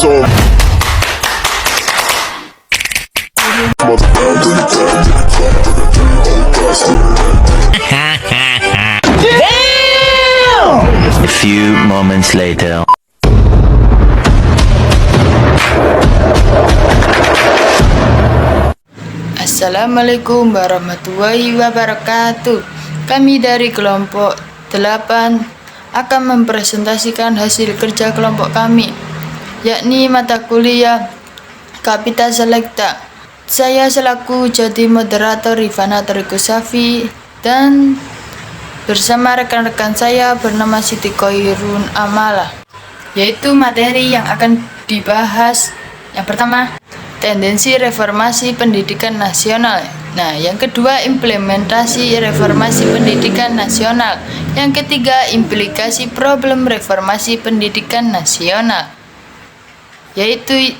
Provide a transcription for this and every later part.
so. A few moments later. Assalamualaikum warahmatullahi wabarakatuh. Kami dari kelompok 8 akan mempresentasikan hasil kerja kelompok kami, yakni mata kuliah Kapita Selekta. Saya selaku jadi moderator Rifana Torikussafi dan bersama rekan-rekan saya bernama Siti Koirun Amala, yaitu materi yang akan dibahas yang pertama, tendensi reformasi pendidikan nasional. Nah, yang kedua, implementasi reformasi pendidikan nasional. Yang ketiga, implikasi problem reformasi pendidikan nasional. Yaitu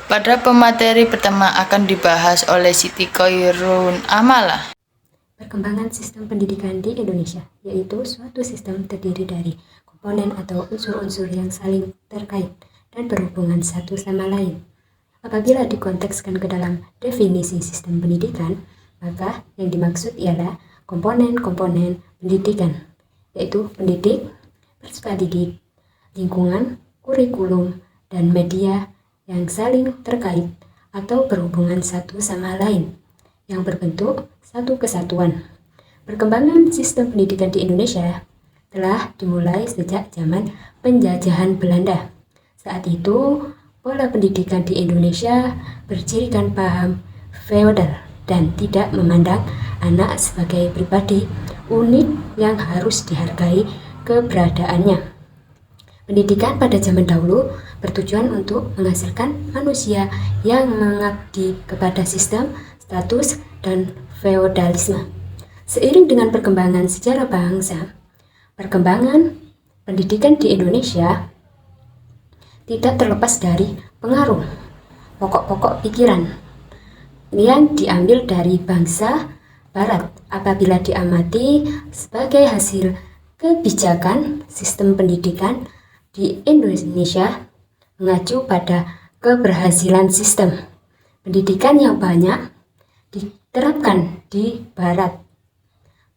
pada pemateri pertama akan dibahas oleh Siti Koirun Amala. Perkembangan sistem pendidikan di Indonesia, yaitu suatu sistem terdiri dari komponen atau unsur-unsur yang saling terkait dan berhubungan satu sama lain. Apabila dikontekskan ke dalam definisi sistem pendidikan, maka yang dimaksud ialah komponen-komponen pendidikan, yaitu pendidik, peserta didik, lingkungan, kurikulum, dan media yang saling terkait atau berhubungan satu sama lain, yang berbentuk satu kesatuan. Perkembangan sistem pendidikan di Indonesia telah dimulai sejak zaman penjajahan Belanda. Saat itu, pola pendidikan di Indonesia bercirikan paham feodal dan tidak memandang anak sebagai pribadi unik yang harus dihargai keberadaannya. Pendidikan pada zaman dahulu bertujuan untuk menghasilkan manusia yang mengabdi kepada sistem, status, dan feodalisme. Seiring dengan perkembangan sejarah bangsa, perkembangan pendidikan di Indonesia tidak terlepas dari pengaruh pokok-pokok pikiran yang diambil dari bangsa Barat apabila diamati sebagai hasil kebijakan sistem pendidikan di Indonesia mengacu pada keberhasilan sistem pendidikan yang banyak diterapkan di Barat.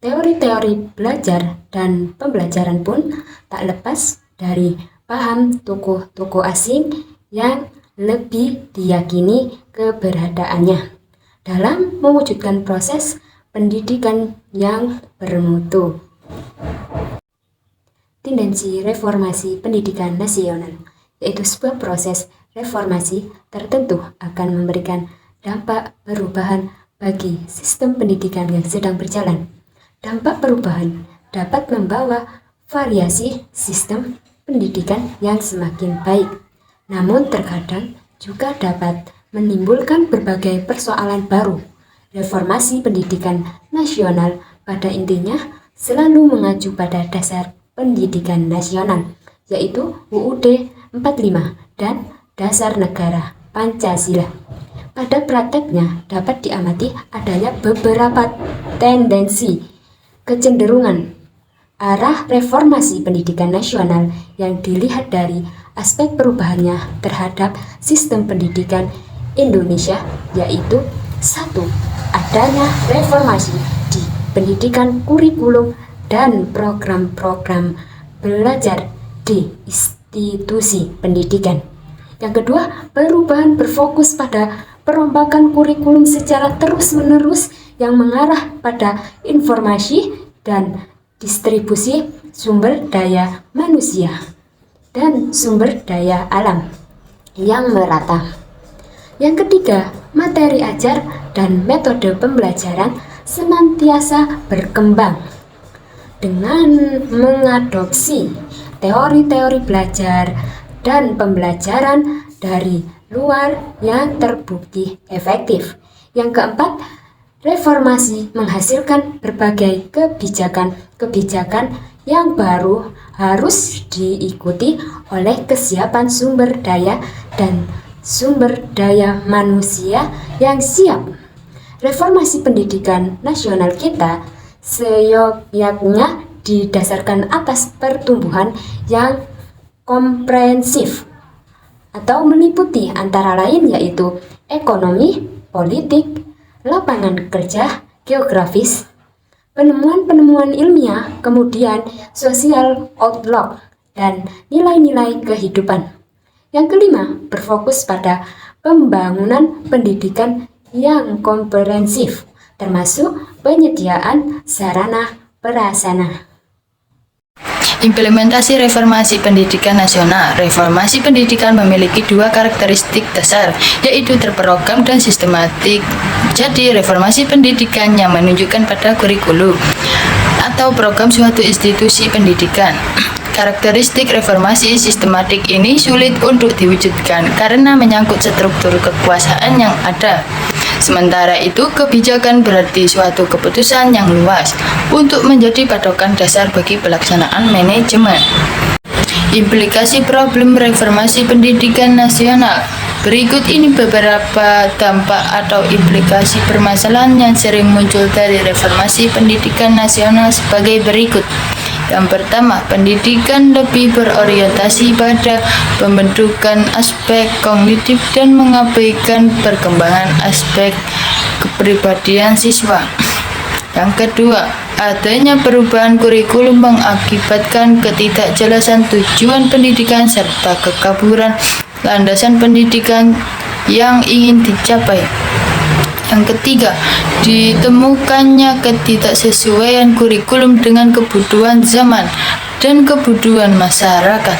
Teori-teori belajar dan pembelajaran pun tak lepas dari paham tokoh-tokoh asing yang lebih diyakini keberadaannya dalam mewujudkan proses pendidikan yang bermutu. Tendensi reformasi pendidikan nasional, yaitu sebuah proses reformasi tertentu akan memberikan dampak perubahan bagi sistem pendidikan yang sedang berjalan. Dampak perubahan dapat membawa variasi sistem pendidikan yang semakin baik, namun terkadang juga dapat menimbulkan berbagai persoalan baru. Reformasi pendidikan nasional pada intinya selalu mengacu pada dasar pendidikan nasional, yaitu UUD 45 dan Dasar Negara Pancasila. Pada prakteknya dapat diamati adanya beberapa tendensi kecenderungan arah reformasi pendidikan nasional yang dilihat dari aspek perubahannya terhadap sistem pendidikan Indonesia, yaitu 1. Adanya reformasi di pendidikan kurikulum dan program-program belajar di institusi pendidikan. Yang kedua, perubahan berfokus pada perombakan kurikulum secara terus-menerus yang mengarah pada informasi dan distribusi sumber daya manusia dan sumber daya alam yang merata. Yang ketiga, materi ajar dan metode pembelajaran senantiasa berkembang dengan mengadopsi teori-teori belajar dan pembelajaran dari luar yang terbukti efektif. Yang keempat, reformasi menghasilkan berbagai kebijakan yang baru harus diikuti oleh kesiapan sumber daya dan sumber daya manusia yang siap. Reformasi pendidikan nasional kita seyogyanya didasarkan atas pertumbuhan yang komprehensif, atau meliputi antara lain yaitu ekonomi, politik, lapangan kerja, geografis, penemuan-penemuan ilmiah, kemudian social outlook, dan nilai-nilai kehidupan. Yang kelima, berfokus pada pembangunan pendidikan yang komprehensif, termasuk penyediaan sarana prasarana. Implementasi reformasi pendidikan nasional. Reformasi pendidikan memiliki dua karakteristik dasar, yaitu terprogram dan sistematik. Jadi, reformasi pendidikan yang menunjukkan pada kurikulum atau program suatu institusi pendidikan. Karakteristik reformasi sistematik ini sulit untuk diwujudkan karena menyangkut struktur kekuasaan yang ada. Sementara itu, kebijakan berarti suatu keputusan yang luas untuk menjadi patokan dasar bagi pelaksanaan manajemen. Implikasi problem reformasi pendidikan nasional. Berikut ini beberapa dampak atau implikasi permasalahan yang sering muncul dari reformasi pendidikan nasional sebagai berikut. Yang pertama, pendidikan lebih berorientasi pada pembentukan aspek kognitif dan mengabaikan perkembangan aspek kepribadian siswa. Yang kedua, adanya perubahan kurikulum mengakibatkan ketidakjelasan tujuan pendidikan serta kekaburan landasan pendidikan yang ingin dicapai. Yang ketiga, ditemukannya ketidaksesuaian kurikulum dengan kebutuhan zaman dan kebutuhan masyarakat.